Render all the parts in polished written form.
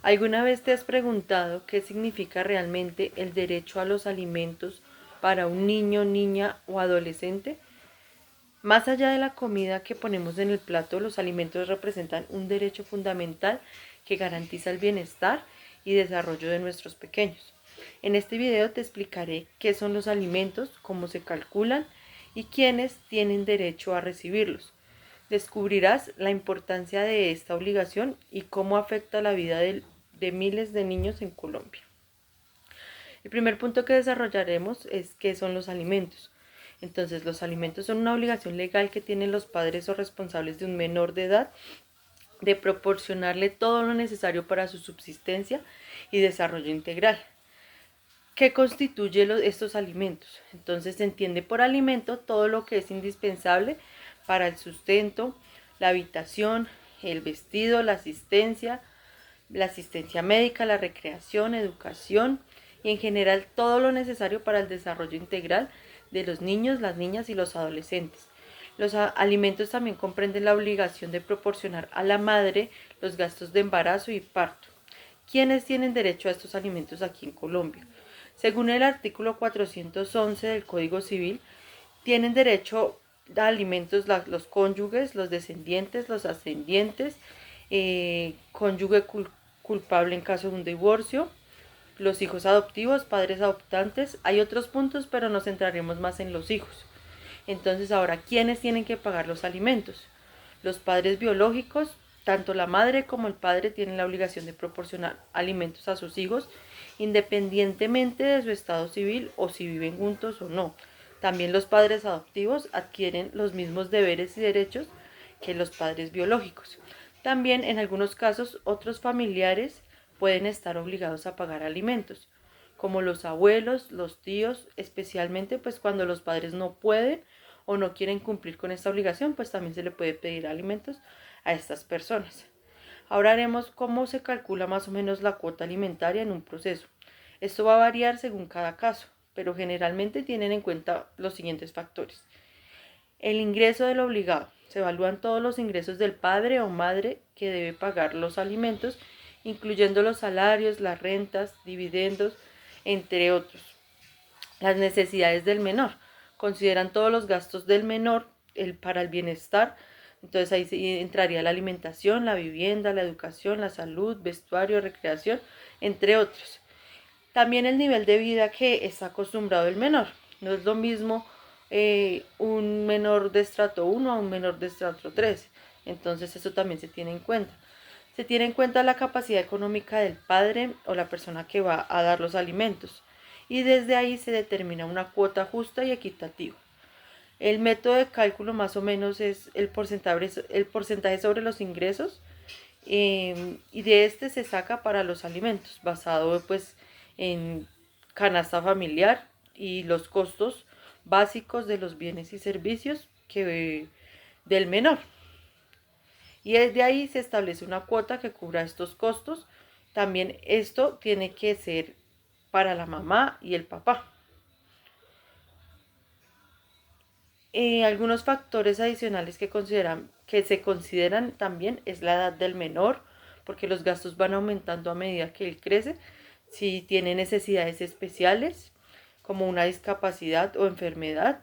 ¿Alguna vez te has preguntado qué significa realmente el derecho a los alimentos para un niño, niña o adolescente? Más allá de la comida que ponemos en el plato, los alimentos representan un derecho fundamental que garantiza el bienestar y desarrollo de nuestros pequeños. En este video te explicaré qué son los alimentos, cómo se calculan y quiénes tienen derecho a recibirlos. Descubrirás la importancia de esta obligación y cómo afecta la vida de miles de niños en Colombia. El primer punto que desarrollaremos es qué son los alimentos. Entonces, los alimentos son una obligación legal que tienen los padres o responsables de un menor de edad de proporcionarle todo lo necesario para su subsistencia y desarrollo integral. ¿Qué constituye estos alimentos? Entonces se entiende por alimento todo lo que es indispensable para el sustento, la habitación, el vestido, la asistencia médica, la recreación, educación y en general todo lo necesario para el desarrollo integral de los niños, las niñas y los adolescentes. Los alimentos también comprenden la obligación de proporcionar a la madre los gastos de embarazo y parto. ¿Quiénes tienen derecho a estos alimentos aquí en Colombia? Según el artículo 411 del Código Civil, tienen derecho a alimentos los cónyuges, los descendientes, los ascendientes, cónyuge culpable en caso de un divorcio, los hijos adoptivos, padres adoptantes. Hay otros puntos, pero nos centraremos más en los hijos. Entonces, ahora, ¿quiénes tienen que pagar los alimentos? Los padres biológicos, tanto la madre como el padre tienen la obligación de proporcionar alimentos a sus hijos, independientemente de su estado civil o si viven juntos o no. También los padres adoptivos adquieren los mismos deberes y derechos que los padres biológicos. También, en algunos casos, otros familiares pueden estar obligados a pagar alimentos, como los abuelos, los tíos, especialmente pues cuando los padres no pueden o no quieren cumplir con esta obligación, pues también se le puede pedir alimentos a estas personas. Ahora haremos cómo se calcula más o menos la cuota alimentaria en un proceso. Esto va a variar según cada caso, pero generalmente tienen en cuenta los siguientes factores. El ingreso del obligado. Se evalúan todos los ingresos del padre o madre que debe pagar los alimentos, incluyendo los salarios, las rentas, dividendos, entre otros. Las necesidades del menor. Consideran todos los gastos del menor para el bienestar. Entonces ahí entraría la alimentación, la vivienda, la educación, la salud, vestuario, recreación, entre otros. También el nivel de vida que está acostumbrado el menor. No es lo mismo un menor de estrato 1 a un menor de estrato 3. Entonces eso también se tiene en cuenta. Se tiene en cuenta la capacidad económica del padre o la persona que va a dar los alimentos. Y desde ahí se determina una cuota justa y equitativa. El método de cálculo más o menos es el porcentaje sobre los ingresos y de este se saca para los alimentos, basado pues en canasta familiar y los costos básicos de los bienes y servicios del menor. Y desde ahí se establece una cuota que cubra estos costos. También esto tiene que ser para la mamá y el papá. Algunos factores adicionales que se consideran también es la edad del menor, porque los gastos van aumentando a medida que él crece. Si tiene necesidades especiales, como una discapacidad o enfermedad,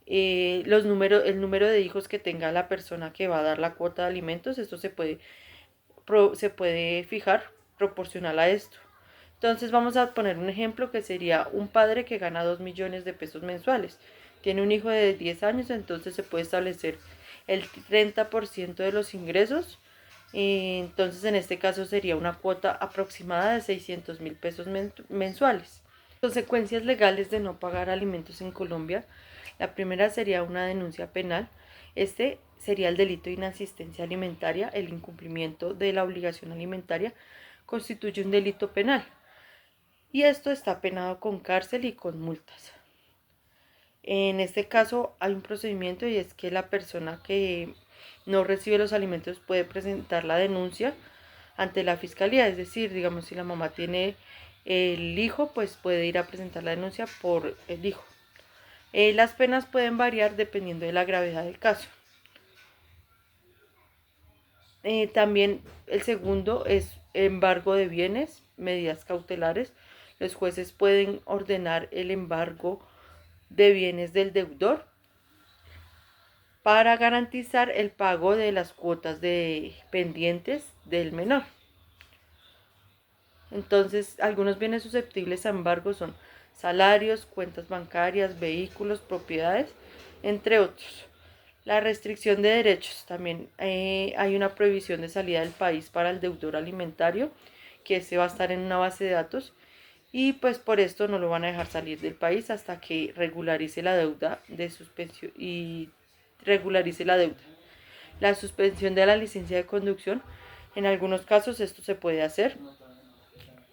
el número de hijos que tenga la persona que va a dar la cuota de alimentos, esto se puede fijar proporcional a esto. Entonces vamos a poner un ejemplo que sería un padre que gana 2 millones de pesos mensuales. Tiene un hijo de 10 años, entonces se puede establecer el 30% de los ingresos. Entonces en este caso sería una cuota aproximada de 600.000 pesos mensuales. Consecuencias legales de no pagar alimentos en Colombia. La primera sería una denuncia penal. Este sería el delito de inasistencia alimentaria. El incumplimiento de la obligación alimentaria constituye un delito penal. Y esto está penado con cárcel y con multas. En este caso hay un procedimiento y es que la persona que no recibe los alimentos puede presentar la denuncia ante la fiscalía, es decir, digamos si la mamá tiene el hijo, pues puede ir a presentar la denuncia por el hijo. Las penas pueden variar dependiendo de la gravedad del caso. También el segundo es embargo de bienes, medidas cautelares. Los jueces pueden ordenar el embargo de bienes del deudor para garantizar el pago de las cuotas de pendientes del menor. Entonces, algunos bienes susceptibles a embargo son salarios, cuentas bancarias, vehículos, propiedades, entre otros. La restricción de derechos. También hay una prohibición de salida del país para el deudor alimentario, que ese va a estar en una base de datos, y pues por esto no lo van a dejar salir del país hasta que regularice la deuda de suspensión y regularice la deuda. La suspensión de la licencia de conducción. En algunos casos esto se puede hacer.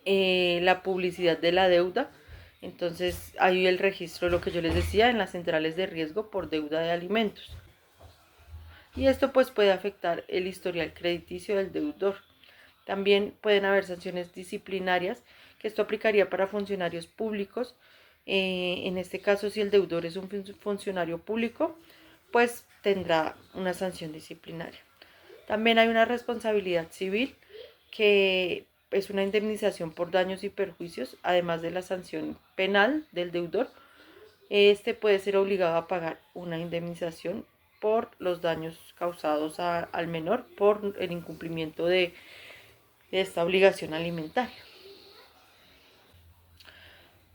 La publicidad de la deuda. Entonces hay el registro, lo que yo les decía, en las centrales de riesgo por deuda de alimentos. Y esto pues puede afectar el historial crediticio del deudor. También pueden haber sanciones disciplinarias, que esto aplicaría para funcionarios públicos. En este caso, si el deudor es un funcionario público, pues tendrá una sanción disciplinaria. También hay una responsabilidad civil, que es una indemnización por daños y perjuicios, además de la sanción penal del deudor. Este puede ser obligado a pagar una indemnización por los daños causados al menor por el incumplimiento de esta obligación alimentaria.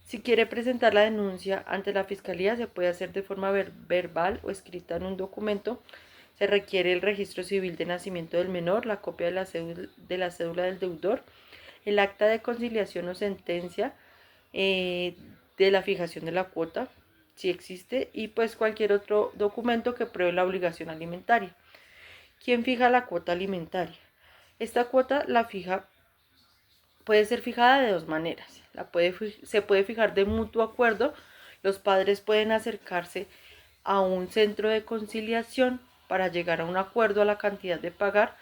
Si quiere presentar la denuncia ante la Fiscalía, se puede hacer de forma verbal o escrita en un documento. Se requiere el registro civil de nacimiento del menor, la copia de la cédula del deudor, el acta de conciliación o sentencia de la fijación de la cuota, si existe, y pues cualquier otro documento que pruebe la obligación alimentaria. ¿Quién fija la cuota alimentaria? Esta cuota puede ser fijada de dos maneras. Se puede fijar de mutuo acuerdo. Los padres pueden acercarse a un centro de conciliación para llegar a un acuerdo a la cantidad de pagar,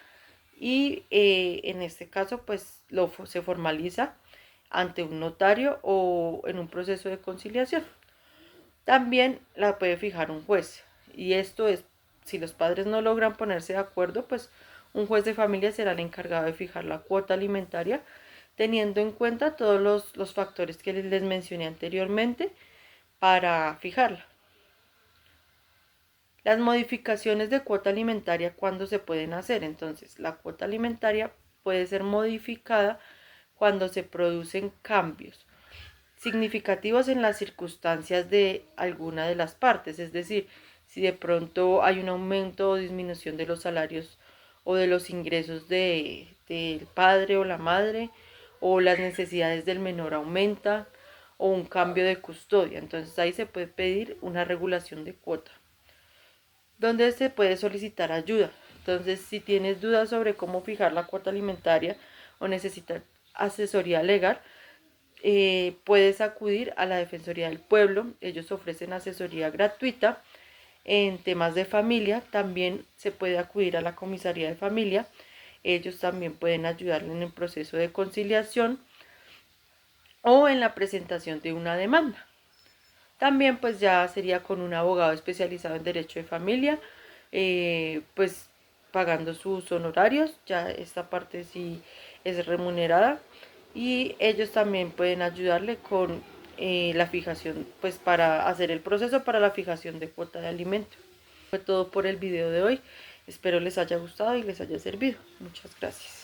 y en este caso pues se formaliza ante un notario o en un proceso de conciliación. También la puede fijar un juez, y esto es, si los padres no logran ponerse de acuerdo, pues un juez de familia será el encargado de fijar la cuota alimentaria, teniendo en cuenta todos los factores que les mencioné anteriormente para fijarla. Las modificaciones de cuota alimentaria, ¿cuándo se pueden hacer? Entonces, la cuota alimentaria puede ser modificada cuando se producen cambios significativos en las circunstancias de alguna de las partes, es decir, si de pronto hay un aumento o disminución de los salarios o de los ingresos del padre o la madre, o las necesidades del menor aumentan, o un cambio de custodia. Entonces ahí se puede pedir una regulación de cuota, donde se puede solicitar ayuda. Entonces, si tienes dudas sobre cómo fijar la cuota alimentaria o necesitas asesoría legal, puedes acudir a la Defensoría del Pueblo. Ellos ofrecen asesoría gratuita en temas de familia. También se puede acudir a la Comisaría de Familia. Ellos también pueden ayudarle en el proceso de conciliación o en la presentación de una demanda. También pues ya sería con un abogado especializado en derecho de familia, pues pagando sus honorarios. Ya esta parte sí es remunerada, y ellos también pueden ayudarle con la fijación, pues para hacer el proceso para la fijación de cuota de alimento. Fue todo por el video de hoy. Espero les haya gustado y les haya servido. Muchas gracias.